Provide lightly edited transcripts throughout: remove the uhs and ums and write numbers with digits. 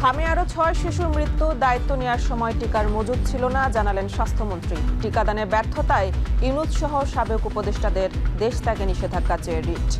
হামে আরও 6 শিশুর মৃত্যু, দায়িত্ব নেওয়ার সময় টিকার মজুদ ছিল না, জানালেন স্বাস্থ্যমন্ত্রী। টিকাদানে ব্যর্থতায় ইউনূস সহ সাবেক উপদেষ্টাদের দেশ ত্যাগে নিষেধাজ্ঞা চেয়ে রিট।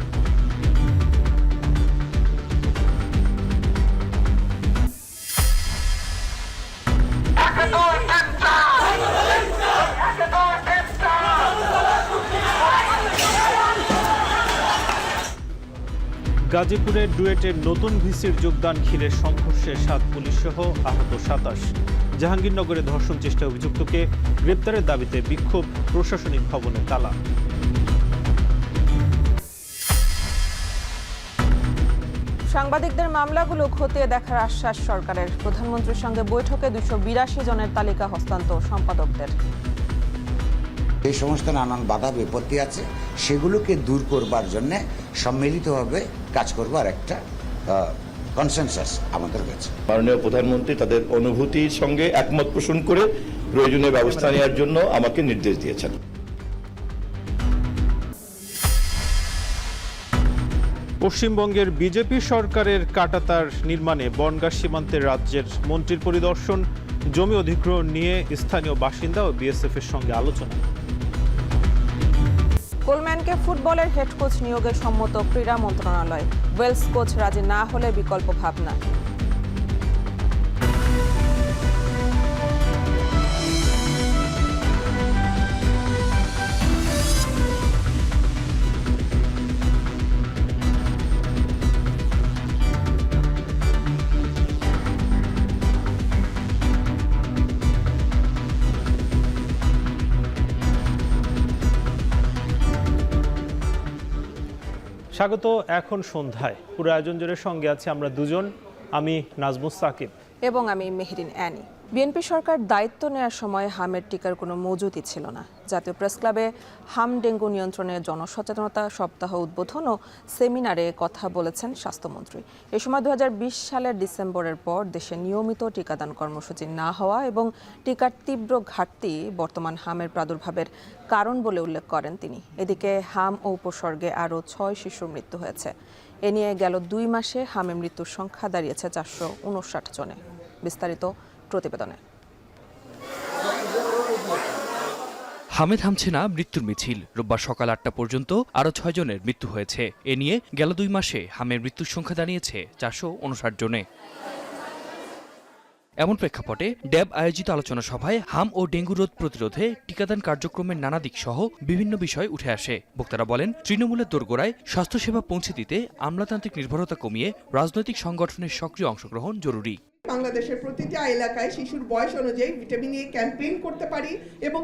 গাজীপুরের ডুয়েটের নতুন ভিসির যোগদান ঘিরে সংঘর্ষে 7 পুলিশ সহ আহত 27। জাহাঙ্গীরনগরে ধর্ষণ চেষ্টা অভিযুক্তকে গ্রেপ্তারের দাবিতে বিক্ষোভ, প্রশাসনিক ভবনে তালা। সাংবাদিকদের মামলাগুলো খতিয়ে দেখার আশ্বাস সরকারের। প্রধানমন্ত্রীর সঙ্গে বৈঠকে 282 জনের তালিকা হস্তান্তর সম্পাদকদের। এই সমস্ত নানান বাধা বিপত্তি আছে, সেগুলোকে দূর করবার জন্য সম্মিলিতভাবে কাজ করবার একটা কনসেনসাস আমাদের কাছে। মাননীয় প্রধানমন্ত্রী তাদের অনুভূতির সঙ্গে একমত পোষণ করে প্রয়োজনীয় ব্যবস্থা নেওয়ার জন্য আমাকে নির্দেশ দিয়েছেন। পশ্চিমবঙ্গের বিজেপি সরকারের কাঁটাতার নির্মাণে বনগাঁ সীমান্তের রাজ্যের মন্ত্রীর পরিদর্শন, জমি অধিগ্রহণ নিয়ে স্থানীয় বাসিন্দা ও বিএসএফের সঙ্গে আলোচনা। কোলম্যানকে ফুটবলের হেড কোচ নিয়োগে সম্মত ক্রীড়া মন্ত্রণালয়। ওয়েলস কোচ রাজি না হলে বিকল্প ভাবনা। স্বাগত। এখন সন্ধ্যায় পুরো আয়োজন জুড়ে সঙ্গে আছে আমরা দুজন, আমি নাজমুস সাকিব এবং আমি মেহরিন অ্যানি। বিএনপি সরকার দায়িত্ব নেওয়ার সময় হামের টিকার কোনো মজুদই ছিল না। জাতীয় প্রেস ক্লাবে হাম ডেঙ্গু নিয়ন্ত্রণে জনসচেতনতা সপ্তাহ উদ্বোধন ও সেমিনারে কথা বলেছেন স্বাস্থ্যমন্ত্রী। এ সময় 2020 সালের ডিসেম্বরের পর দেশে নিয়মিত টিকাদান কর্মসূচি না হওয়া এবং টিকার তীব্র ঘাটতি বর্তমান হামের প্রাদুর্ভাবের কারণ বলে উল্লেখ করেন তিনি। এদিকে হাম ও উপসর্গে আরও 6 শিশুর মৃত্যু হয়েছে। এ নিয়ে গেল 2 মাসে হামে মৃত্যুর সংখ্যা দাঁড়িয়েছে 459 জনে। বিস্তারিত প্রতিবেদনে। হামে থামছে না মৃত্যুর মিছিল। রোববার সকাল 8টা পর্যন্ত আরও 6 জনের মৃত্যু হয়েছে। এ নিয়ে গেল 2 মাসে হামের মৃত্যুর সংখ্যা দাঁড়িয়েছে 459 জনে। এমন প্রেক্ষাপটে ড্যাব আয়োজিত আলোচনা সভায় হাম ও ডেঙ্গু রোধ প্রতিরোধে টিকাদান কার্যক্রমের নানা দিক সহ বিভিন্ন বিষয় উঠে আসে। বক্তারা বলেন, তৃণমূলের দোরগোড়ায় স্বাস্থ্যসেবা পৌঁছে দিতে আমলাতান্ত্রিক নির্ভরতা কমিয়ে রাজনৈতিক সংগঠনের সক্রিয় অংশগ্রহণ জরুরি। বাংলাদেশের প্রতিটা এলাকায় শিশুর বয়স অনুযায়ী ভিটামিন এ ক্যাম্পেইন করতে পারি এবং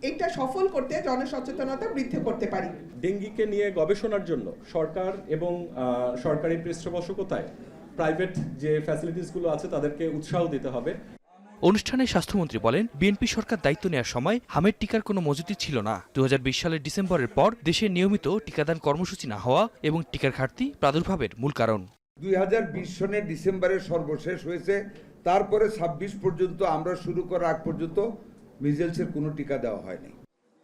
এইটা সফল করতে জনসচেতনতা বৃদ্ধি করতে পারি। ডেঙ্গিকে নিয়ে গবেষণার জন্য সরকার এবং সরকারি পৃষ্ঠপোষকতায় প্রাইভেট যে ফ্যাসিলিটিসগুলো আছে তাদেরকে উৎসাহ দিতে হবে। অনুষ্ঠানে স্বাস্থ্যমন্ত্রী বলেন, বিএনপি সরকার দায়িত্ব নেওয়ার সময় হামের টিকার কোনো মজুতি ছিল না। 2020 সালের ডিসেম্বরের পর দেশে নিয়মিত টিকাদান কর্মসূচি না হওয়া এবং টিকার ঘাটতি প্রাদুর্ভাবের মূল কারণ। 2020 সনের ডিসেম্বরে সর্বশেষ হয়েছে, তারপরে 26 পর্যন্ত আমরা শুরু করার আগ পর্যন্ত মিজেলসের কোনো টিকা দেওয়া হয়নি।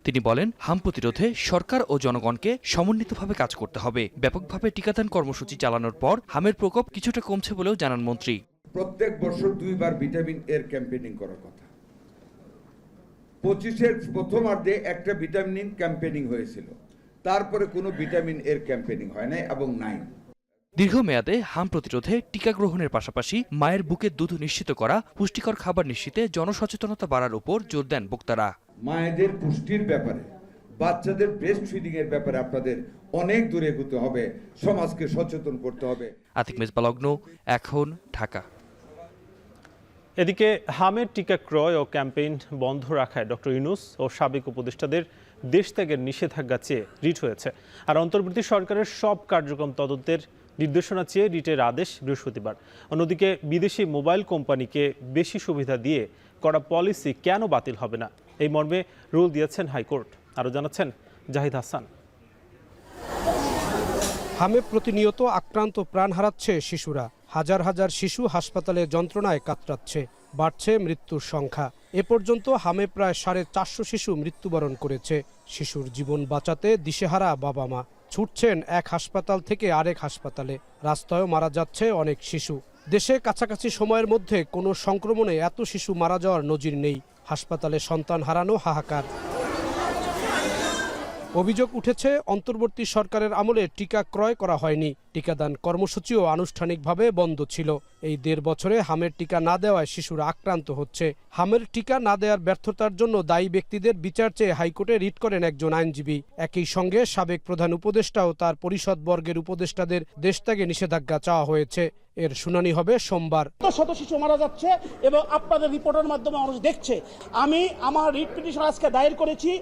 তিনি বলেন, হাম প্রতিরোধে সরকার ও জনগণকে সমন্বিতভাবে কাজ করতে হবে। ব্যাপকভাবে টিকাদান কর্মসূচি চালানোর পর হামের প্রকোপ কিছুটা কমছে বলেও জানান মন্ত্রী। প্রত্যেক বছর 2 বার ভিটামিন এর ক্যাম্পেইনিং করার কথা। 25-এর প্রথমার্ধে একটা ভিটামিন ক্যাম্পেইনিং হয়েছিল, তারপরে কোনো ভিটামিন এর ক্যাম্পেইনিং হয় নাই এবং নাই। দীর্ঘমেয়াদে হাম প্রতিরোধে টিকা গ্রহণের পাশাপাশি মায়ের বুকের দুধ নিশ্চিত করা, পুষ্টিকর খাবার নিশ্চিতে জনসচেতনতা বাড়ার উপর জোর দেন বক্তারা। মায়েদের পুষ্টির ব্যাপারে, বাচ্চাদের ব্রেস্ট ফিডিং এর ব্যাপারে আপনাদের অনেক দূরে এগোতে হবে, সমাজকে সচেতন করতে হবে। আতিক মেজবা লগ্ন, এখন ঢাকা। এদিকে হামের টিকা ক্রয় ও ক্যাম্পেইন বন্ধ রাখায় ডক্টর ইউনূস ও সাবেক উপদেষ্টাদের দেশ ত্যাগের নিষেধাজ্ঞা চেয়ে রিট হয়েছে। আর অন্তর্বর্তী সরকারের সব কার্যক্রম তদন্তের নির্দেশনা চেয়ে রিটের আদেশ বৃহস্পতিবার। অন্যদিকে বিদেশি মোবাইল কোম্পানিকে বেশি সুবিধা দিয়ে করা পলিসি কেন বাতিল হবে না, এই মর্মে রুল দিয়েছেন হাইকোর্ট। আরও জানাচ্ছেন জাহিদ হাসান। হামে প্রতিনিয়ত আক্রান্ত প্রাণ হারাচ্ছে শিশুরা। হাজার হাজার শিশু হাসপাতালে যন্ত্রণায় কাতরাচ্ছে। বাড়ছে মৃত্যুর সংখ্যা। এ পর্যন্ত হামে প্রায় 450 শিশু মৃত্যুবরণ করেছে। শিশুর জীবন বাঁচাতে দিশেহারা বাবা মা। ছুটছেন এক হাসপাতাল থেকে আরেক হাসপাতালে। রাস্তায়ও মারা যাচ্ছে অনেক শিশু। দেশে কাছাকাছি সময়ের মধ্যে কোনো সংক্রমণে এত শিশু মারা যাওয়ার নজির নেই। হাসপাতালে সন্তান হারানো হাহাকার। অভিযোগ উঠেছে অন্তর্বর্তী সরকারের আমলে টিকা ক্রয় করা হয়নি। টিকাদান কর্মসূচিও আনুষ্ঠানিকভাবে বন্ধ ছিল। এই ১.৫ বছরে হামের টিকা না দেওয়ায় শিশুরা আক্রান্ত হচ্ছে। হামের টিকা না দেওয়ার ব্যর্থতার জন্য দায়ী ব্যক্তিদের বিচার চেয়ে হাইকোর্টে রিট করেন একজন আইনজীবী। একই সঙ্গে সাবেক প্রধান উপদেষ্টা ও তার পরিষদবর্গের উপদেষ্টাদের দেশত্যাগে নিষেধাজ্ঞা চাওয়া হয়েছে। এর শুনানি হবে সোমবার। শত শিশু মারা যাচ্ছে এবং আপনাদের রিপোর্টের মাধ্যমে মানুষ দেখছে। আমি আমার রিট পিটিশন আজকে দায়ের করেছি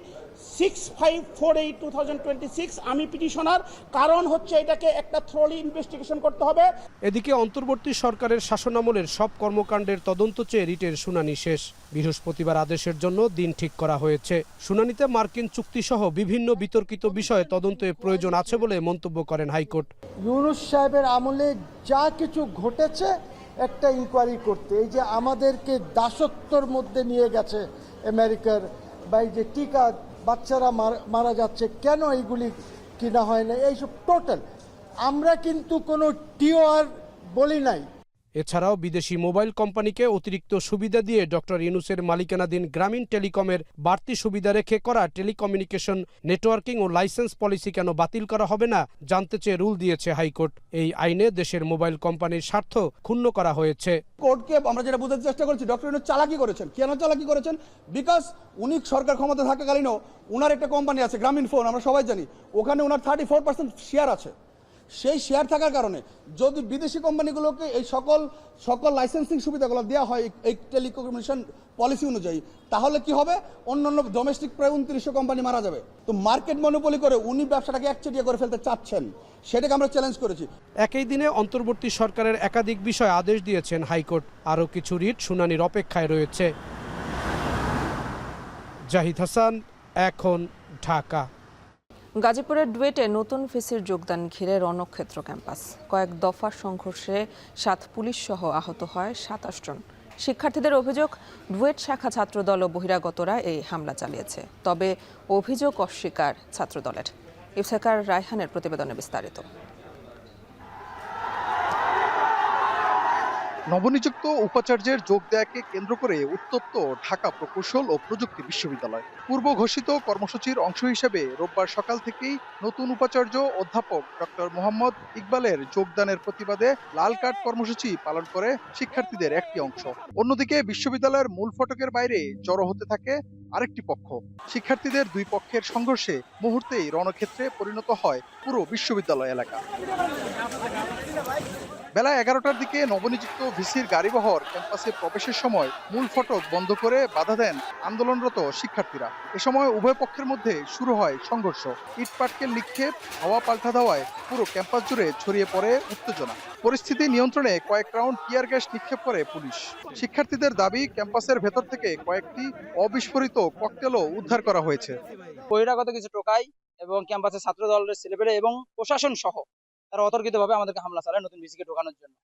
6548/2026। আমি পিটিশনার, কারণ হচ্ছে এটাকে একটা থ্রোলি ইনভেস্টিগেশন করতে হবে। এদিকে অন্তর্বর্তী সরকারের শাসনামলের সব কর্মকাণ্ডের তদন্ত চেয়ে রিটের শুনানি শেষ। বৃহস্পতিবার আদেশের জন্য দিন ঠিক করা হয়েছে। শুনানিতে মার্কিন চুক্তিসহ বিভিন্ন বিতর্কিত বিষয়ে তদন্তের প্রয়োজন আছে বলে মন্তব্য করেন হাইকোর্ট। ইউনূস সাহেবের আমলে যা কিছু ঘটেছে একটা ইনকোয়ারি করতে, এই যে আমাদেরকে দাসত্বর মধ্যে নিয়ে গেছে আমেরিকার, বা এই যে টিকা বাচ্চারা মারা যাচ্ছে, কেন এইগুলি কিনা হয় না, এইসব টোটাল। আমরা কিন্তু কোনো টিওআর বলি নাই। এছাড়াও বিদেশি মোবাইল কোম্পানিকে অতিরিক্ত সুবিধা দিয়ে ডক্টর ইউনূসের মালিকানাধীন গ্রামীণ টেলিকমের বাড়তি সুবিধা রেখে করা টেলিকমিউনিকেশন নেটওয়ার্কিং ও লাইসেন্স পলিসি কেন বাতিল করা হবে না জানতে চেয়ে রুল দিয়েছে হাইকোর্ট। এই আইনে দেশের মোবাইল কোম্পানির স্বার্থ ক্ষুণ্ণ করা হয়েছে। কোর্টকে আমরা যেটা বোঝাতে চেষ্টা করছি, ডক্টর ইউনূস চালাকি করেছেন। কেন চালাকি করেছেন? বিকজ উনি সরকার ক্ষমতা থাকাকালীনও ওনার একটা কোম্পানি আছে গ্রামীণ ফোন, আমরা সবাই জানি, ওখানে ওনার 34% শেয়ার আছে। সেই শেয়ার থাকার কারণে যদি বিদেশি কোম্পানিগুলোকে এই সকল লাইসেন্সিং সুবিধাগুলো দেওয়া হয় এই টেলিকমিউনিকেশন পলিসি অনুযায়ী, তাহলে কি হবে? অন্যান্য ডোমেস্টিক প্রায় 2900 কোম্পানি মারা যাবে। তো মার্কেট মনোপলি করে উনি ব্যবসাটাকে একচেটিয়া করে ফেলতে চাচ্ছেন, সেটাকে আমরা চ্যালেঞ্জ করেছি। একই দিনে অন্তর্বর্তী সরকারের একাধিক বিষয় আদেশ দিয়েছেন হাইকোর্ট। আরও কিছু রিট শুনানির অপেক্ষায় রয়েছে। জাহিদ হাসান, এখন, ঢাকা। গাজীপুরের ডুয়েটে নতুন ভিসির যোগদান ঘিরে রণক্ষেত্র ক্যাম্পাস। কয়েক দফা সংঘর্ষে 7 পুলিশ সহ আহত হয় 27 জন। শিক্ষার্থীদের অভিযোগ, ডুয়েট শাখা ছাত্রদল ও বহিরাগতরা এই হামলা চালিয়েছে। তবে অভিযোগ অস্বীকার ছাত্রদলের। ইফতেখার রায়হানের প্রতিবেদনে বিস্তারিত। নবনিযুক্ত উপাচার্যের যোগ দেয়াকে কেন্দ্র করে উত্তপ্ত ঢাকা প্রকৌশল ও প্রযুক্তি বিশ্ববিদ্যালয়। পূর্ব ঘোষিত কর্মসূচির অংশ হিসেবে রোববার সকাল থেকেই নতুন উপাচার্য অধ্যাপক ডক্টর মোহাম্মদ ইকবালের যোগদানের প্রতিবাদে লাল কার্ড কর্মসূচি পালন করে শিক্ষার্থীদের একটি অংশ। অন্যদিকে বিশ্ববিদ্যালয়ের মূল ফটকের বাইরে জড়ো হতে থাকে আরেকটি পক্ষ। শিক্ষার্থীদের দুই পক্ষের সংঘর্ষে মুহূর্তেই রণক্ষেত্রে পরিণত হয় পুরো বিশ্ববিদ্যালয় এলাকা। বেলা 11টার দিকে নবনিযুক্ত ভিসির গাড়িবহর ক্যাম্পাসে প্রবেশের সময় মূল ফটক বন্ধ করে বাধা দেন আন্দোলনরত শিক্ষার্থীরা। এ সময় উভয় পক্ষের মধ্যে শুরু হয় সংঘর্ষ। ইটপাটকেল নিক্ষেপ, হাওয়া পাল্টা দেওয়ায় পুরো ক্যাম্পাস জুড়ে ছড়িয়ে পড়ে উত্তেজনা। পরিস্থিতি নিয়ন্ত্রণে কয়েক রাউন্ড টিয়ার গ্যাস নিক্ষেপ করে পুলিশ। শিক্ষার্থীদের দাবি, ক্যাম্পাসের ভেতর থেকে কয়েকটি অবিস্ফোরিত ককটেলও উদ্ধার করা হয়েছে। বহিরাগত কিছু টোকাই এবং ক্যাম্পাসের ছাত্র দলের ছেলেপেলে এবং প্রশাসন সহ তারা অতর্কিতভাবে আমাদেরকে হামলা চালায় নতুন ভিসিকে ঢোকানোর জন্য।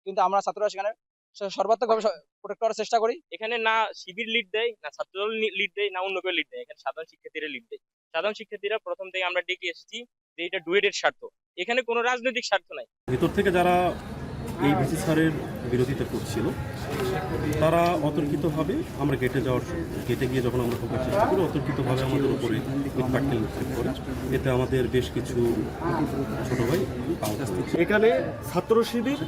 কিন্তু আমরা ছাত্ররা সেখানে সর্বাত্মকভাবে প্রোটেক্ট করার চেষ্টা করি। এখানে না শিবির লিড দেয়, না ছাত্রদল লিড দেয়, না অন্য কেউ লিড দেয়। এখানে সাধারণ শিক্ষার্থীরা লিড দেয়। সাধারণ শিক্ষার্থীরা প্রথম থেকে আমরা ডেকে এসেছি যে এটা ডুয়েটের স্বার্থ, এখানে কোনো রাজনৈতিক স্বার্থ নাই। ভেতর থেকে যারা এই ভিসি স্যারের বিরোধিতা করছিল তারা অতর্কিতভাবে আমরা গেটে গিয়ে যখন আমরা ঢোকার চেষ্টা করি, অতর্কিতভাবে আমাদের উপরে ইটপাটকেল নিক্ষেপ করে। এতে আমাদের বেশ কিছু ছোট ভাই আহত হয়েছে। এখানে ছাত্র শিবির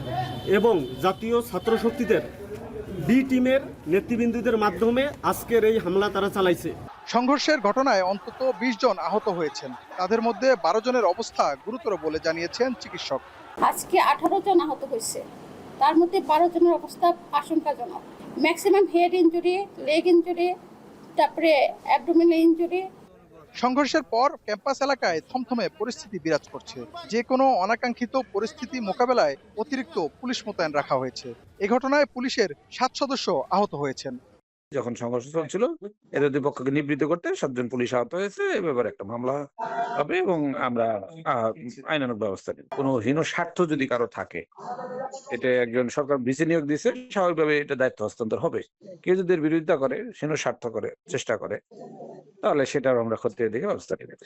এবং জাতীয় ছাত্র শক্তিদের বি টিমের নেতৃবৃন্দদের মাধ্যমে আজকের এই হামলা তারা চালাইছে। সংঘর্ষের ঘটনায় অন্তত 20 জন আহত হয়েছেন। তাদের মধ্যে 12 জনের অবস্থা গুরুতর বলে জানিয়েছেন চিকিৎসক। আজকে 18 জন আহত হয়েছে, তার মধ্যে 12 জনের অবস্থা আশঙ্কাজনক। Maximum head injury, leg injury, তারপরে অ্যাবডোমিনাল ইনজুরি। সংঘর্ষের পর ক্যাম্পাস এলাকায় থমথমে পরিস্থিতি বিরাজ করছে। যে কোনো অনাকাঙ্ক্ষিত পরিস্থিতি মোকাবেলায় অতিরিক্ত পুলিশ মোতায়েন রাখা হয়েছে। এ ঘটনায় পুলিশের 7 সদস্য আহত হয়েছেন। যখন সংঘর্ষ চলছিল এদের দুই পক্ষকে নিবৃত্ত করতে 7 জন পুলিশ আহত হয়েছে। এ ব্যাপারে একটা মামলা হবে এবং আমরা আইনানুগ ব্যবস্থা নেব। কোনো হীন স্বার্থ যদি কারো থাকে, এটা একজন সরকার ভিসি নিয়োগ দিয়েছে, স্বাভাবিকভাবে এটা দায়িত্ব হস্তান্তর হবে। কেউ যদি এর বিরোধিতা করে, হীন স্বার্থ করে চেষ্টা করে, তাহলে সেটার আমরা খতিয়ে দেখে ব্যবস্থা নেব।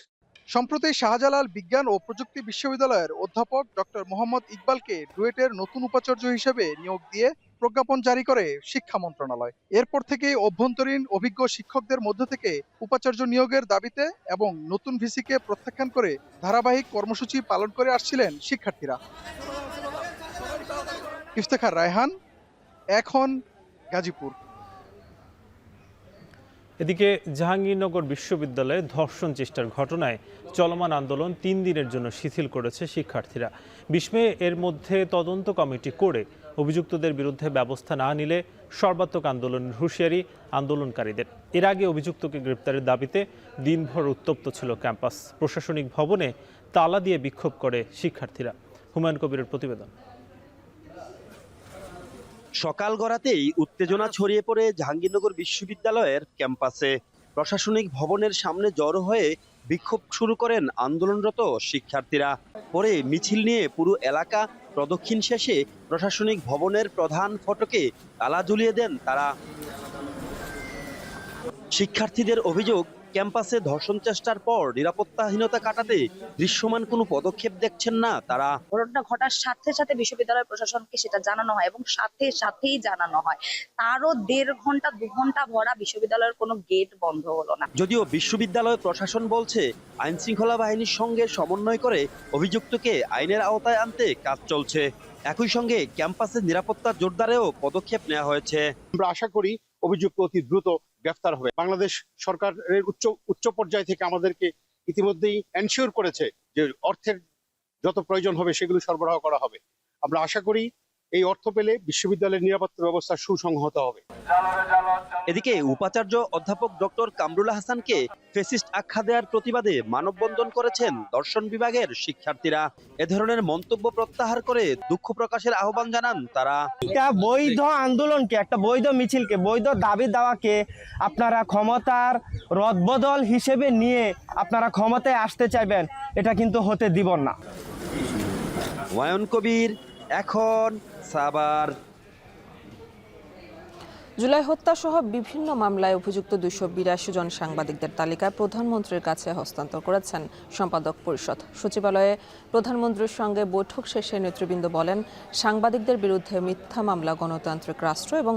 সম্প্রতি শাহজালাল বিজ্ঞান ও প্রযুক্তি বিশ্ববিদ্যালয়ের অধ্যাপক ডক্টর মোহাম্মদ ইকবালকে ডুয়েটের নতুন উপাচার্য হিসেবে নিয়োগ দিয়ে প্রজ্ঞাপন জারি করে শিক্ষা মন্ত্রণালয়। এরপর থেকে অভ্যন্তরীণ অভিজ্ঞ শিক্ষকদের মধ্য থেকে উপাচার্য নিয়োগের দাবিতে এবং নতুন ভিসিকে প্রত্যাখ্যান করে ধারাবাহিক কর্মসূচি পালন করে আসছিলেন শিক্ষার্থীরা। ইফতেখার রায়হান, এখন গাজীপুর। এদিকে জাহাঙ্গীরনগর বিশ্ববিদ্যালয়ে ধর্ষণ চেষ্টার ঘটনায় চলমান আন্দোলন 3 দিনের জন্য শিথিল করেছে শিক্ষার্থীরা। 20 মে এর মধ্যে তদন্ত কমিটি করে অভিযুক্তদের বিরুদ্ধে ব্যবস্থা না নিলে সর্বাত্মক আন্দোলনের হুঁশিয়ারি আন্দোলনকারীদের। এর আগে অভিযুক্তকে গ্রেপ্তারের দাবিতে দিনভর উত্তপ্ত ছিল ক্যাম্পাস। প্রশাসনিক ভবনে তালা দিয়ে বিক্ষোভ করে শিক্ষার্থীরা। হুমায়ুন কবিরের প্রতিবেদন। সকাল গড়াতেই উত্তেজনা ছড়িয়ে পড়ে জাহাঙ্গীরনগর বিশ্ববিদ্যালয়ের ক্যাম্পাসে। প্রশাসনিক ভবনের সামনে জড়ো হয়ে বিক্ষোভ শুরু করেন আন্দোলনরত শিক্ষার্থীরা। পরে মিছিল নিয়ে পুরো এলাকা প্রদক্ষিণ শেষে প্রশাসনিক ভবনের প্রধান ফটকে তালা ঝুলিয়ে দেন তারা। শিক্ষার্থীদের অভিযোগ, ক্যাম্পাসে ধর্ষণ চেষ্টার পর নিরাপত্তাহীনতা কাটাতে দৃশ্যমান কোনো পদক্ষেপ দেখছেন না তারা। ঘটনা ঘটার সাথে সাথে বিশ্ববিদ্যালয় প্রশাসনকে সেটা জানানো হয় এবং সাথেই জানানো হয়। তারও 1.5 ঘন্টা 2 ঘন্টা ভরা বিশ্ববিদ্যালয়ের কোনো গেট বন্ধ হলো না। যদিও বিশ্ববিদ্যালয় প্রশাসন বলছে আইন শৃঙ্খলা বাহিনীর সঙ্গে সমন্বয় করে অভিযুক্তকে আইনের আওতায় আনতে কাজ চলছে। একই সঙ্গে ক্যাম্পাসের নিরাপত্তা জোরদারেও পদক্ষেপ নেওয়া হয়েছে। আমরা আশা করি অভিযুক্ত অতি দ্রুত গ্রেফতার হবে। বাংলাদেশ সরকারের উচ্চ পর্যায় থেকে আমাদেরকে ইতিমধ্যেই এনশিওর করেছে যে অর্থের যত প্রয়োজন হবে সেগুলো সরবরাহ করা হবে। আমরা আশা করি এই অর্থ পেলে বিশ্ববিদ্যালয়ের নিরাপত্তা ব্যবস্থা সুসংহত হবে। এদিকে উপাচার্য অধ্যাপক ডক্টর কামরুল হাসানকে ফ্যাসিস্ট আখ্যা দেওয়ার প্রতিবাদে মানববন্ধন করেছেন দর্শন বিভাগের শিক্ষার্থীরা। এ ধরনের মন্তব্য প্রত্যাহার করে দুঃখ প্রকাশের আহ্বান জানান তারা। একটা বৈধ আন্দোলনকে, একটা বৈধ মিছিলকে, বৈধ দাবি দাওয়াকে আপনারা ক্ষমতার রদবদল হিসেবে নিয়ে আপনারা ক্ষমতায় আসতে চাইবেন, এটা কিন্তু হতে দিব না। হুমায়ুন কবির, এখন সাভার। জুলাই হত্যাসহ বিভিন্ন মামলায় অভিযুক্ত 282 জন সাংবাদিকদের তালিকা প্রধানমন্ত্রীর কাছে হস্তান্তর করেছেন সম্পাদক পরিষদ। সচিবালয়ে প্রধানমন্ত্রীর সঙ্গে বৈঠক শেষে নেতৃবৃন্দ বলেন, সাংবাদিকদের বিরুদ্ধে মিথ্যা মামলা গণতান্ত্রিক রাষ্ট্র এবং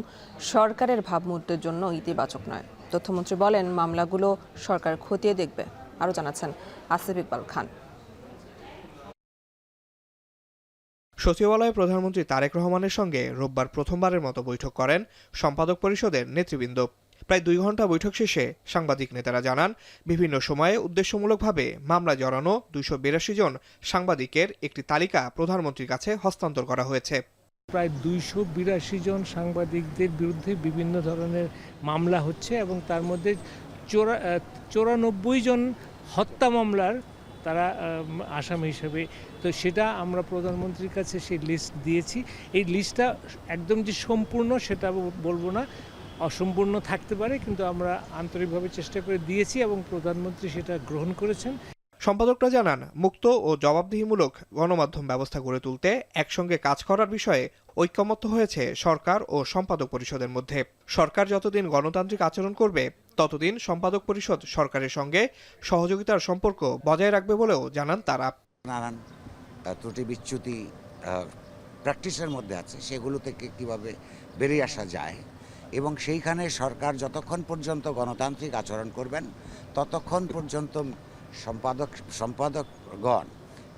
সরকারের ভাবমূর্তির জন্য ইতিবাচক নয়। তথ্যমন্ত্রী বলেন, মামলাগুলো সরকার খতিয়ে দেখবে। আরও জানাচ্ছেন আসিফ ইকবাল খান। সচিবালয়ে প্রধানমন্ত্রী তারেক রহমানের সঙ্গে রোববার প্রথমবারের মতো বৈঠক করেন সম্পাদক পরিষদের নেতৃবৃন্দ। প্রায় 2 ঘন্টা বৈঠক শেষে সাংবাদিক নেতারা জানান, বিভিন্ন সময়ে উদ্দেশ্যমূলকভাবে মামলা জড়ানো 282 জন সাংবাদিকের একটি তালিকা প্রধানমন্ত্রীর কাছে হস্তান্তর করা হয়েছে। প্রায় 282 জন সাংবাদিকদের বিরুদ্ধে বিভিন্ন ধরনের মামলা হচ্ছে এবং তার মধ্যে 94 জন হত্যা মামলার তারা আসামি হিসেবে। তো সেটা আমরা প্রধানমন্ত্রীর কাছে সেই লিস্ট দিয়েছি। এই লিস্টটা একদম যে সম্পূর্ণ সেটা বলবো না, অসম্পূর্ণ থাকতে পারে, কিন্তু আমরা আন্তরিকভাবে চেষ্টা করে দিয়েছি এবং প্রধানমন্ত্রী সেটা গ্রহণ করেছেন। সম্পাদকরা জানান, মুক্ত ও জবাবদিহিমূলক গণমাধ্যম ব্যবস্থা গড়ে তুলতে একসঙ্গে কাজ করার বিষয়ে ঐকমত্য হয়েছে সরকার ও সম্পাদক পরিষদের মধ্যে। সরকার যতদিন গণতান্ত্রিক আচরণ করবে ততদিন সম্পাদক পরিষদ সরকারের সঙ্গে সহযোগিতার সম্পর্ক বজায় রাখবে বলেও জানান তারা। নানান ত্রুটি বিচ্যুতি প্র্যাকটিসের মধ্যে আছে, সেগুলো থেকে কিভাবে বেরিয়ে আসা যায় এবং সেইখানে সরকার যতক্ষণ পর্যন্ত গণতান্ত্রিক আচরণ করবেন ততক্ষণ পর্যন্ত সম্পাদকগণ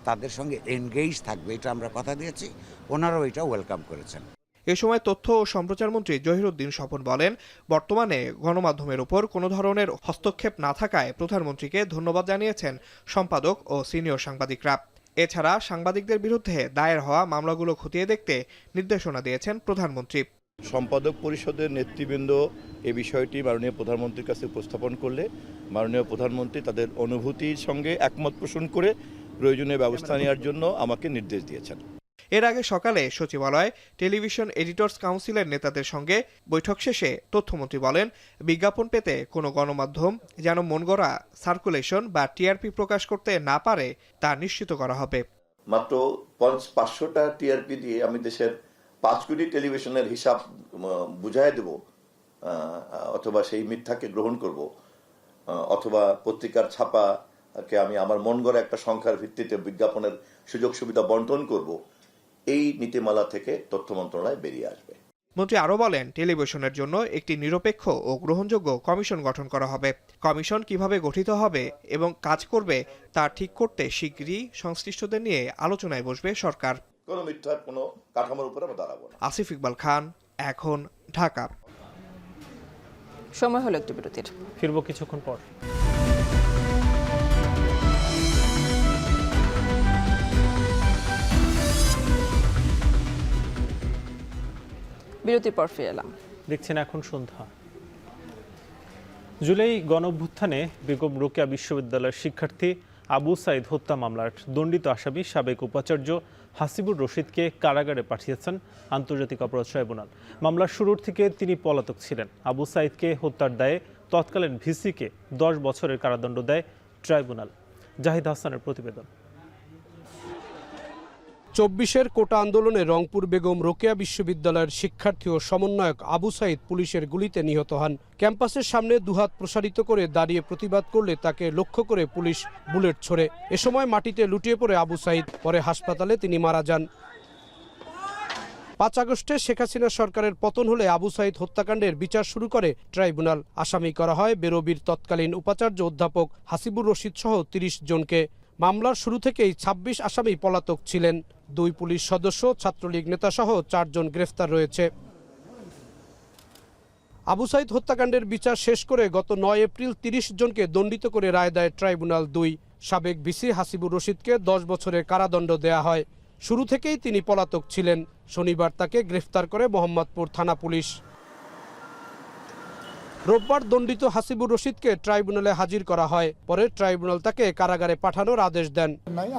তাদের সঙ্গে এনগেজ থাকবে, এটা আমরা কথা দিয়েছি। ওনারাও এটা ওয়েলকাম করেছেন। এ সময় তথ্য ও সম্প্রচার মন্ত্রী জহিরুদ্দিন স্বপন বলেন, বর্তমানে গণমাধ্যমের উপর কোনো ধরনের হস্তক্ষেপ না থাকায় প্রধানমন্ত্রীকে ধন্যবাদ জানিয়েছেন সম্পাদক ও সিনিয়র সাংবাদিকরা। এছাড়া সাংবাদিকদের বিরুদ্ধে দায়ের হওয়া মামলাগুলো খতিয়ে দেখতে নির্দেশনা দিয়েছেন প্রধানমন্ত্রী। সম্পাদক পরিষদের নেতৃবৃন্দ এই বিষয়টি মাননীয় প্রধানমন্ত্রীর কাছে উপস্থাপন করলে মাননীয় প্রধানমন্ত্রী তাদের অনুভূতির সঙ্গে একমত পোষণ করে প্রয়োজনীয় ব্যবস্থা নেওয়ার জন্য আমাকে নির্দেশ দিয়েছেন। এর আগে সকালে সচিবালয়ে টেলিভিশন এডিটর্স কাউন্সিলের নেতাদের সঙ্গে বৈঠক শেষে তথ্যমন্ত্রী বলেন, বিজ্ঞাপন পেতে কোনো গণমাধ্যম যেন মনগড়া সার্কুলেশন বা টিআরপি প্রকাশ করতে না পারে তা নিশ্চিত করা হবে। মাত্র 500টা টিআরপি দিয়ে আমি দেশের 5 কোটি টেলিভিশনের হিসাব বুঝাই দেব, অথবা সেই মিথ্যাকে গ্রহণ করব, অথবা পত্রিকার ছাপা আমি আমার মন গড়া একটা সংখ্যার ভিত্তিতে বিজ্ঞাপনের সুযোগ সুবিধা বন্টন করব, এই নীতিমালা থেকে তথ্য মন্ত্রণালয় বেরিয়ে আসবে। মন্ত্রী আরও বলেন, টেলিভিশনের জন্য একটি নিরপেক্ষ ও গ্রহণযোগ্য কমিশন গঠন করা হবে। কমিশন কিভাবে গঠিত হবে এবং কাজ করবে তা ঠিক করতে শিগগিরই সংশ্লিষ্টদের নিয়ে আলোচনায় বসবে সরকার। কোনো মিথ্যার কোনো কাঠামোর উপরে আমরা দাঁড়াবো না। আসিফ ইকবাল খান, এখন, ঢাকা। সময় হলো একটি বিরতির, ফিরবো কিছুক্ষণ পর। বিরতির পর ফিরে এলাম। দেখছেন এখন সন্ধ্যা। জুলাই গণঅভ্যুত্থানে বেগম রোকেয়া বিশ্ববিদ্যালয়ের শিক্ষার্থী আবু সাইদ হত্যা মামলার দণ্ডিত আসামি সাবেক উপাচার্য হাসিবুর রশিদকে কারাগারে পাঠিয়েছেন আন্তর্জাতিক অপরাধ ট্রাইব্যুনাল। মামলার শুরুর থেকে তিনি পলাতক ছিলেন। আবু সাইদকে হত্যার দায়ে তৎকালীন ভিসিকে 10 বছরের কারাদণ্ড দেয় ট্রাইব্যুনাল। জাহিদ হাসানের প্রতিবেদন। 24-এর কোটা আন্দোলনে রংপুর বেগম রোকেয়া বিশ্ববিদ্যালয়ের শিক্ষার্থী ও সমন্বয়ক আবু সাইদ পুলিশের গুলিতে নিহত হন। ক্যাম্পাসের সামনে দুহাত প্রসারিত করে দাঁড়িয়ে প্রতিবাদ করলে তাকে লক্ষ্য করে পুলিশ বুলেট ছোড়ে। এ সময় মাটিতে লুটিয়ে পড়ে আবু সাইদ, পরে হাসপাতালে তিনি মারা যান। 5 আগস্টে শেখ হাসিনা সরকারের পতন হলে আবু সাইদ হত্যাকাণ্ডের বিচার শুরু করে ট্রাইব্যুনাল। আসামি করা হয় বেরোবির তৎকালীন উপাচার্য অধ্যাপক হাসিবুর রশিদ সহ 30 জনকে। মামলার শুরু থেকেই 26 আসামি পলাতক ছিলেন। 2 পুলিশ সদস্য, ছাত্রলীগ নেতাসহ 4 জন গ্রেফতার রয়েছে। আবু সাইদ হত্যাকাণ্ডের বিচার শেষ করে গত 9 এপ্রিল 30 জনকে দণ্ডিত করে রায় দেয় ট্রাইব্যুনাল 2। সাবেক ভিসি হাসিবুর রশিদকে 10 বছরের কারাদণ্ড দেয়া হয়। শুরু থেকেই তিনি পলাতক ছিলেন। শনিবার তাকে গ্রেফতার করে মোহাম্মদপুর থানা পুলিশ। রোববার দণ্ডিত হাসিবুর রশিদকে ট্রাইব্যুনালে হাজির করা হয়। পরে ট্রাইব্যুনাল তাকে কারাগারে পাঠানোর আদেশ দেন।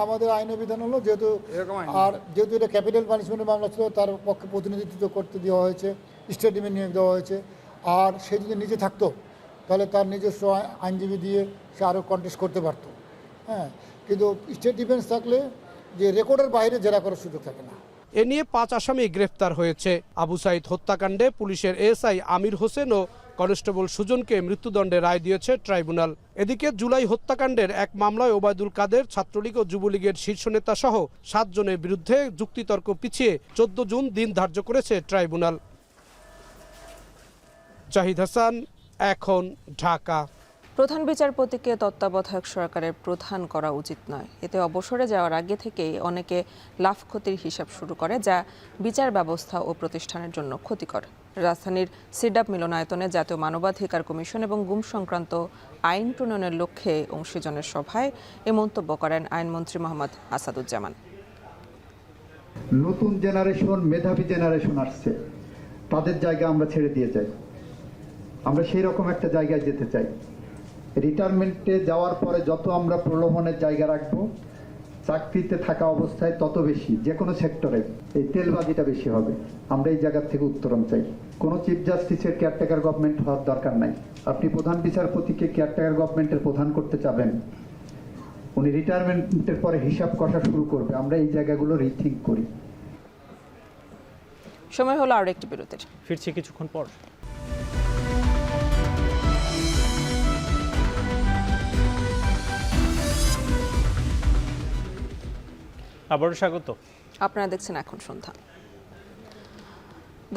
আমাদের আইনের বিধান হলো যেহেতু এটা ক্যাপিটাল পানিশমেন্টের মামলা ছিল, তার পক্ষে প্রতিনিধিত্ব করতে দেওয়া হয়েছে, স্টেট ডিমেন্ট নিয়োগ দেওয়া হয়েছে। আর সে যদি নিজে থাকতো তাহলে তার নিজস্ব আইনজীবী দিয়ে সে আরও কন্টেস্ট করতে পারতো। হ্যাঁ, কিন্তু স্টেট ডিফেন্স থাকলে যে রেকর্ডের বাইরে জেরা করার সুযোগ থাকে না। এ নিয়ে 5 আসামি গ্রেফতার হয়েছে। আবু সাইদ হত্যাকাণ্ডে পুলিশের এএসআই আমির হোসেন ও কনস্টেবল সুজনকে মৃত্যুদণ্ডে রায় দিয়েছে ট্রাইব্যুনাল। এদিকে জুলাই হত্যাকাণ্ডের এক মামলায় ওবায়দুল কাদের, ছাত্রলীগ ও যুবলীগের শীর্ষ নেতা সহ 7 জনের বিরুদ্ধে যুক্তিতর্ক পিছিয়ে 14 জুন দিন ধার্য করেছে ট্রাইব্যুনাল। জাহিদ হাসান, এখন, ঢাকা। প্রধান বিচারপতিকে তত্ত্বাবধায়ক সরকারের প্রধান করা উচিত নয়। এতে অবসরে যাওয়ার আগে থেকেই অনেকে লাভ ক্ষতির হিসাব শুরু করে, যা বিচার ব্যবস্থা ও প্রতিষ্ঠানের জন্য ক্ষতিকর। রাজধানীর সিডাপ মিলনায়তনে জাতীয় মানবাধিকার কমিশন এবং গুম সংক্রান্ত আইন প্রণয়নের লক্ষ্যে অংশীজনের সভায় এ মন্তব্য করেন আইনমন্ত্রী মোহাম্মদ আসাদুজ্জামান। নতুন জেনারেশন, মেধাবী জেনারেশন আসছে, তাদের জায়গা আমরা ছেড়ে দিয়ে যাই। আমরা সেই রকম একটা জায়গায় যেতে চাই। রিটায়ারমেন্টে যাওয়ার পরে যত আমরা প্রলোভনের জায়গা রাখবো, চাকরিতে থাকা অবস্থায় তত বেশি যে কোনো সেক্টরে এই তেলবাজিটা বেশি হবে। আমরা এই জায়গা থেকে উত্তরণ চাই। কোনো চিফ জাস্টিসের কেয়ারটেকার গভর্নমেন্ট হওয়ার দরকার নাই। আপনি প্রধান বিচারপতিকে কেয়ারটেকার গভর্নমেন্টের প্রধান করতে চাবেন, উনি রিটায়ারমেন্টের পরে হিসাব কষা শুরু করবে। আমরা এই জায়গাগুলো রিথিঙ্ক করি। সময় হলো আর একটি বিরতির, ফিরছি কিছুক্ষণ পর। আবারও স্বাগত। আপনারা দেখছেন এখন সন্ধ্যা।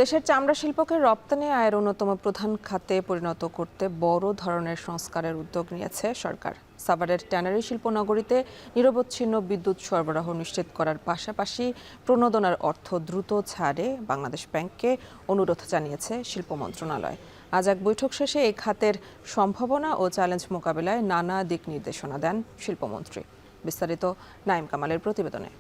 দেশের চামড়া শিল্পকে রপ্তানি আয়ের অন্যতম প্রধান খাতে পরিণত করতে বড় ধরনের সংস্কারের উদ্যোগ নিয়েছে সরকার। সাভারের ট্যানারি শিল্পনগরীতে নিরবচ্ছিন্ন বিদ্যুৎ সরবরাহ নিশ্চিত করার পাশাপাশি প্রণোদনার অর্থ দ্রুত ছাড়ে বাংলাদেশ ব্যাংককে অনুরোধ জানিয়েছে শিল্প মন্ত্রণালয়। আজ এক বৈঠক শেষে এই খাতের সম্ভাবনা ও চ্যালেঞ্জ মোকাবেলায় নানা দিক নির্দেশনা দেন শিল্পমন্ত্রী। বিস্তারিত নাইম কামালের প্রতিবেদনে।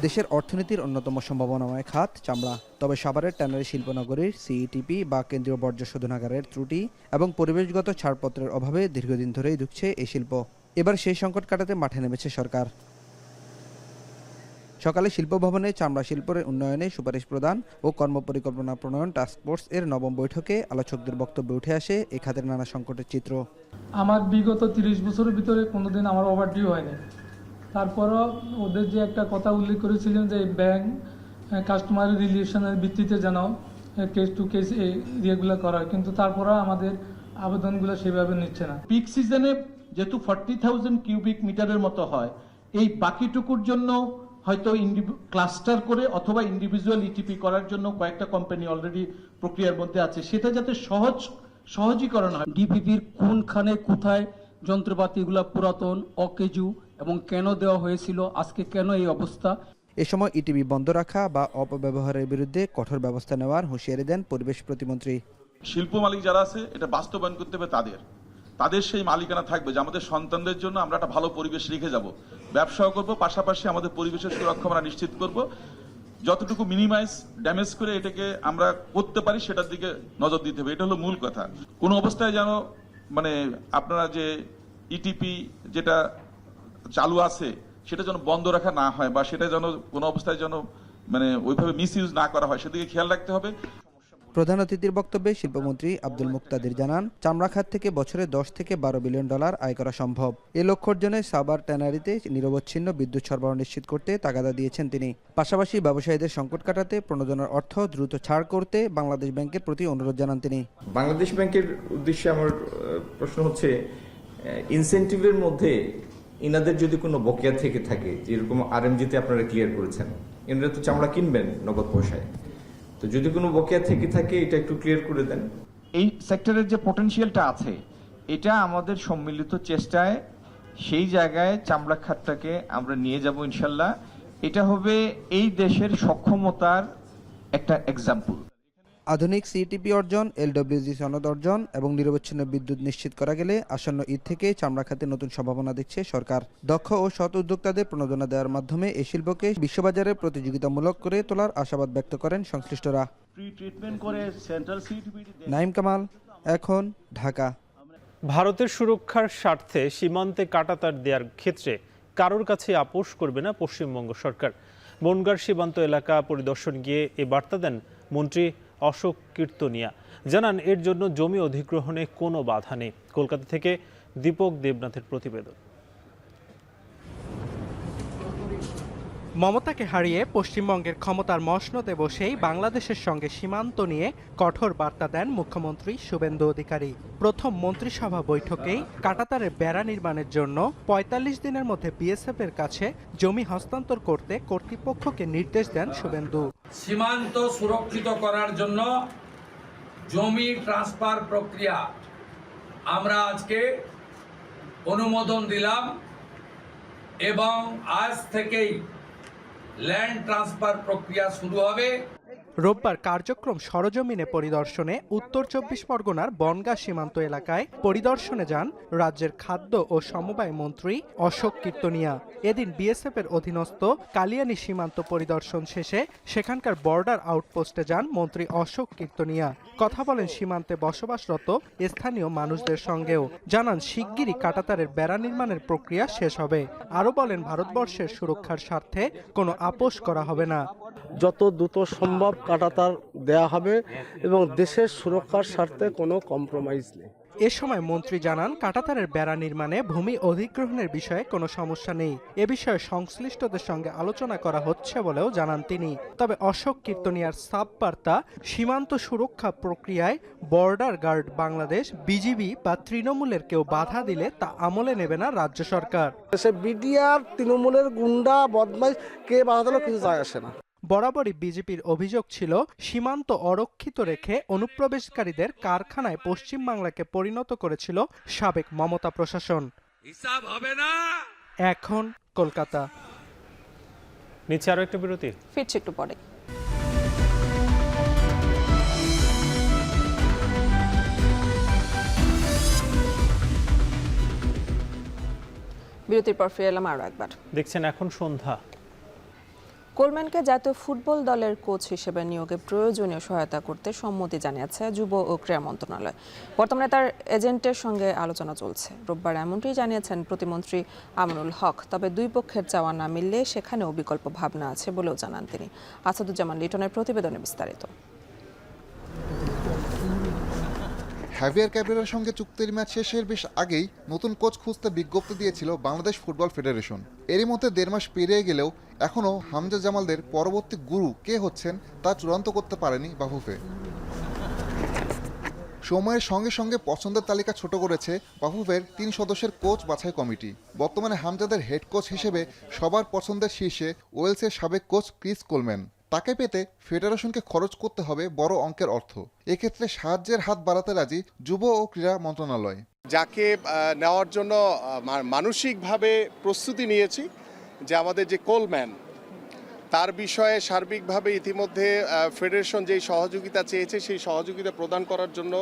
দেশের অর্থনীতির অন্যতম সম্ভাবনাময় খাত চামড়া। তবে সাভারের ট্যানারি শিল্পনগরীর সিইটিপি বা কেন্দ্রীয় বর্জ্য শোধনাগারের ত্রুটি এবং পরিবেশগত ছাড়পত্রের অভাবে দীর্ঘদিন ধরেই ধুঁকছে এই শিল্প। এবার সেই সংকট কাটাতে মাঠে নেমেছে সরকার। সকালে শিল্প ভবনে চামড়া শিল্পের উন্নয়নে সুপারিশ প্রদান ও কর্মপরিকল্পনা প্রণয়ন টাস্কফোর্স এর 9ম বৈঠকে আলোচকদের বক্তব্যে উঠে আসে এই খাতের নানা সংকটের চিত্র। আমার বিগত 30 বছরের ভিতরে কোনোদিন আমার ওভারডিউ হয়নি। তারপরও ওদের যে একটা কথা উল্লেখ করেছিলেন যে ব্যাংক কাস্টমার রিলেশনের ভিত্তিতে যেন কেস টু কেস ইয়েগুলো করা হয়, কিন্তু তারপরও আমাদের আবেদনগুলো সেভাবে নিচ্ছে না। পিক সিজনে যেহেতু 40,000 কিউবিক মিটারের মতো হয়, এই বাকিটুকুর জন্য হয়তো ক্লাস্টার করে অথবা ইন্ডিভিজুয়াল ইটিপি করার জন্য কয়েকটা কোম্পানি অলরেডি প্রক্রিয়ার মধ্যে আছে, সেটা যাতে সহজীকরণ হয়। ডিপিপির কোনখানে কোথায় যন্ত্রপাতিগুলো পুরাতন, অকেজু এবং কেন দেওয়া হয়েছিল, আজকে কেন এই অবস্থা। এ সময় ইটিভি বন্ধ রাখা বা অপব্যবহারের বিরুদ্ধে কঠোর ব্যবস্থা নেওয়ার হুঁশিয়ারি দেন পরিবেশ প্রতিমন্ত্রী। শিল্প মালিক যারা আছে এটা বাস্তবায়ন করতে হবে, তাদের সেই মালিকানা থাকবে যে আমাদের সন্তানদের জন্য আমরা একটা ভালো পরিবেশ রেখে যাব, ব্যবসাও করব, পাশাপাশি আমাদের পরিবেশের সুরক্ষা আমরা নিশ্চিত করব। যতটুকু মিনিমাইজ ড্যামেজ করে এটাকে আমরা করতে পারি সেটার দিকে নজর দিতে হবে, এটা হলো মূল কথা। কোনো অবস্থায় যেন আপনারা যে ইটিপি যেটা চালু আছে সেটা যেন বন্ধ রাখা না হয়, বা সেটা যেন কোনো অবস্থায় যেন ওইভাবে মিস ইউজ না করা হয়, সেদিকে খেয়াল রাখতে হবে। প্রধান অতিথির বক্তব্যে শিল্পমন্ত্রী আব্দুল মুক্তাদির জানান, চামড়া খাত থেকে বছরে 10 থেকে 12 বিলিয়ন ডলার আয় করা সম্ভব। এ লক্ষ্য অর্জনে সাভার ট্যানারিতে নিরবচ্ছিন্ন বিদ্যুৎ সরবরাহ নিশ্চিত করতে তাগাদা দিয়েছেন তিনি। পাশাপাশি ব্যবসায়ীদের সংকট কাটাতে প্রণোদনার অর্থ দ্রুত ছাড় করতে বাংলাদেশ ব্যাংকের প্রতি অনুরোধ জানান তিনি। বাংলাদেশ ব্যাংকের উদ্দেশ্যে আমার প্রশ্ন হচ্ছে, ইনসেন্টিভের মধ্যে ইনাদের যদি কোনো বকেয়া থেকে থাকে, যেরকম আরএমজিতে আপনারা ক্লিয়ার করেছেন, এনারা তো চামড়া কিনবেন নগদ পয়সায়, তো যদি কোনো বকেয়া থেকে থাকে এটা একটু ক্লিয়ার করে দেন। এই সেক্টরের যে পটেনশিয়ালটা আছে, এটা আমাদের সম্মিলিত চেষ্টায় সেই জায়গায় চামড়া খাতটাকে আমরা নিয়ে যাব ইনশাল্লাহ। এটা হবে এই দেশের সক্ষমতার একটা এক্সাম্পল। আধুনিক সিটিপি অর্জন, এলডব্লিউজি সনদ অর্জন এবং নিরবচ্ছিন্ন বিদ্যুৎ নিশ্চিত করা গেলে আসন্ন ঈদ থেকে চামড়া খাতে নতুন সম্ভাবনা দিচ্ছে সরকার। দক্ষ ও সৎ উদ্যোক্তাদের প্রণোদনা দেওয়ার মাধ্যমে এই শিল্পকে বিশ্ববাজারে প্রতিযোগিতামূলক করে তোলার আশাবাদ ব্যক্ত করেন সংশ্লিষ্টরা। নাইম কামাল, এখন, ঢাকা। ভারতের সুরক্ষার স্বার্থে সীমান্তে কাঁটাতার দেওয়ার ক্ষেত্রে কারোর কাছে আপোষ করবে না পশ্চিমবঙ্গ সরকার। বনগাঁর সীমান্ত এলাকা পরিদর্শন গিয়ে এ বার্তা দেন মন্ত্রী অশোক কীর্তনিয়া। জানান, এর জন্য জমি অধিগ্রহণে কোনো বাধা নেই। কলকাতা থেকে দীপক দেবনাথের প্রতিবেদন। মমতাকে হারিয়ে পশ্চিমবঙ্গের ক্ষমতার মসনদে বসেই বাংলাদেশের সঙ্গে সীমান্ত নিয়ে কঠোর বার্তা দেন মুখ্যমন্ত্রী শুভেন্দু অধিকারী। প্রথম মন্ত্রিসভা বৈঠকেই কাঁটাতারের বেড়া নির্মাণের জন্য ৪৫ দিনের মধ্যে বিএসএফ এর কাছে জমি হস্তান্তর করতে কর্তৃপক্ষকে নির্দেশ দেন শুভেন্দু। সীমান্ত সুরক্ষিত করার জন্য জমি ট্রান্সফার প্রক্রিয়া আমরা আজকে অনুমোদন দিলাম এবং আজ থেকেই ল্যান্ড ট্রান্সফার প্রক্রিয়া শুরু হবে। রোববার কার্যক্রম সরজমিনে পরিদর্শনে উত্তর ২৪ পরগনার বনগাঁ সীমান্ত এলাকায় পরিদর্শনে যান রাজ্যের খাদ্য ও সমবায় মন্ত্রী অশোক কীর্তনিয়া। এদিন বিএসএফ এর অধীনস্থ কালিয়ানী সীমান্ত পরিদর্শন শেষে সেখানকার বর্ডার আউটপোস্টে যান মন্ত্রী অশোক কীর্তনিয়া। কথা বলেন সীমান্তে বসবাসরত স্থানীয় মানুষদের সঙ্গেও। জানান, শিগগিরই কাঁটাতারের বেড়া নির্মাণের প্রক্রিয়া শেষ হবে। আরও বলেন, ভারতবর্ষের সুরক্ষার স্বার্থে কোনো আপোষ করা হবে না। যত দ্রুত সম্ভব কাঁটাতার দেয়া হবে এবং দেশের সুরক্ষার স্বার্থে কোনো কম্প্রোমাইজ নেই। এ সময় মন্ত্রী জানান, কাঁটাতারের বেড়া নির্মাণে ভূমি অধিগ্রহণের বিষয়ে কোনো সমস্যা নেই। এ বিষয়ে সংশ্লিষ্টদের সঙ্গে আলোচনা করা হচ্ছে বলেও জানান তিনি। তবে অশোক কীর্তনিয়ার সাব বার্তা, সীমান্ত সুরক্ষা প্রক্রিয়ায় বর্ডার গার্ড বাংলাদেশ, বিজিবি বা তৃণমূলের কেউ বাধা দিলে তা আমলে নেবে না রাজ্য সরকার। বিডিআর তৃণমূলের গুন্ডা বদমাইশ কে বাধা দিলেও কিছু যায় আসে না। বরাবরই বিজেপির অভিযোগ ছিল, সীমান্ত অরক্ষিত রেখে অনুপ্রবেশকারীদের কারখানায় পশ্চিমবাংলাকে পরিণত করেছিল সাবেক মমতা প্রশাসন। হিসাব হবে না। এখন কলকাতা। নিচে আরো একটা বিরতি, ফিরছি একটু পরে। বিরতির পর ফিরে এলাম আরও একবার। দেখছেন এখন সন্ধ্যা। কোলম্যানকে জাতীয় ফুটবল দলের কোচ হিসেবে নিয়োগে প্রয়োজনীয় সহায়তা করতে সম্মতি জানিয়েছে যুব ও ক্রীড়া মন্ত্রণালয়। বর্তমানে তার এজেন্টের সঙ্গে আলোচনা চলছে। রোববার এমনটি জানিয়েছেন প্রতিমন্ত্রী আমিনুল হক। তবে দুই পক্ষের চাওয়া না মিললে সেখানেও বিকল্প ভাবনা আছে বলেও জানান তিনি। আসাদুজ্জামান লিটনের প্রতিবেদনে বিস্তারিত। হ্যাভিয়ার ক্যাব্রেরার সঙ্গে চুক্তির ম্যাচ শেষের বেশ আগেই নতুন কোচ খুঁজতে বিজ্ঞপ্তি দিয়েছিল বাংলাদেশ ফুটবল ফেডারেশন। এরই মধ্যে ১.৫ মাস পেরিয়ে গেলেও এখনও হামজা জামালদের পরবর্তী গুরু কে হচ্ছেন তা চূড়ান্ত করতে পারেনি বাফুফে। সময়ের সঙ্গে সঙ্গে পছন্দের তালিকা ছোট করেছে বাফুফের 3 সদস্যের কোচ বাছাই কমিটি। বর্তমানে হামজাদের হেড কোচ হিসেবে সবার পছন্দের শীর্ষে ওয়েলসের সাবেক কোচ ক্রিস কোলম্যান। তাকে পেতে ফেডারেশনকে খরচ করতে হবে বড় অঙ্কের অর্থ। এক্ষেত্রে সাহায্যের হাত বাড়াতে রাজি যুব ও ক্রীড়া মন্ত্রণালয়। যাকে নেওয়ার জন্য মানসিকভাবে প্রস্তুতি নিয়েছি, যে আমাদের যে কোলম্যান, তার বিষয়ে সার্বিকভাবে ইতিমধ্যে ফেডারেশন যেই সহযোগিতা চেয়েছে সেই সহযোগিতা প্রদান করার জন্য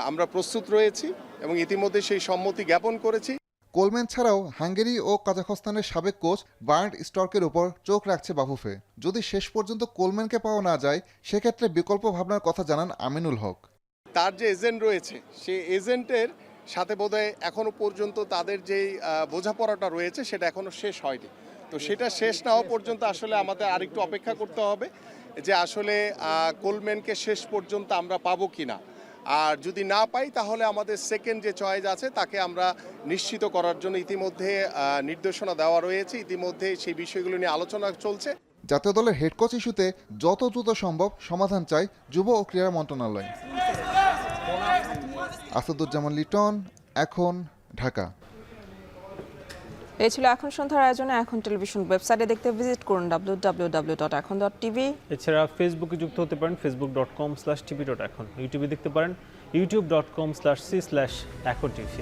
আমরা প্রস্তুত রয়েছি এবং ইতিমধ্যে সেই সম্মতি জ্ঞাপন করেছি। কোলম্যান ছাড়াও হাঙ্গেরি ও কাজাখস্তানের সাবেক কোচ বার্ন্ট স্টর্কের উপর চোখ রাখছে বাফুফে। যদি শেষ পর্যন্ত কোলম্যানকে পাওয়া না যায় সেক্ষেত্রে বিকল্প ভাবনার কথা জানান আমিনুল হক। তার যে এজেন্ট রয়েছে সেই এজেন্টের সাথে বোধহয় এখনো পর্যন্ত তাদের যেই বোঝাপড়াটা রয়েছে সেটা এখনো শেষ হয়নি। তো সেটা শেষ না হওয়া পর্যন্ত আসলে আমাদের আরেকটু অপেক্ষা করতে হবে যে আসলে কোলম্যানকে শেষ পর্যন্ত আমরা পাবো কিনা। আর যদি না পাই তাহলে আমাদের সেকেন্ড যে চয়েস আছে তাকে আমরা নিশ্চিত করার জন্য ইতিমধ্যে নির্দেশনা দেওয়া রয়েছে। ইতিমধ্যে সেই বিষয়গুলো নিয়ে আলোচনা চলছে। জাতীয় দলের হেড কোচ ইস্যুতে যত দ্রুত সম্ভব সমাধান চায় যুব ও ক্রীড়া মন্ত্রণালয়। আসাদুজ্জামান লিটন, এখন, ঢাকা। এই ছিল এখন সন্ধ্যার আয়োজনে। এখন টেলিভিশন ওয়েবসাইটে দেখতে ভিজিট করুন www.ekhon.tv। এছাড়া ফেসবুকে যুক্ত হতে পারেন facebook.com/tv.ekhon। ইউটিউবে দেখতে পারেন youtube.com/c/ekhon tv।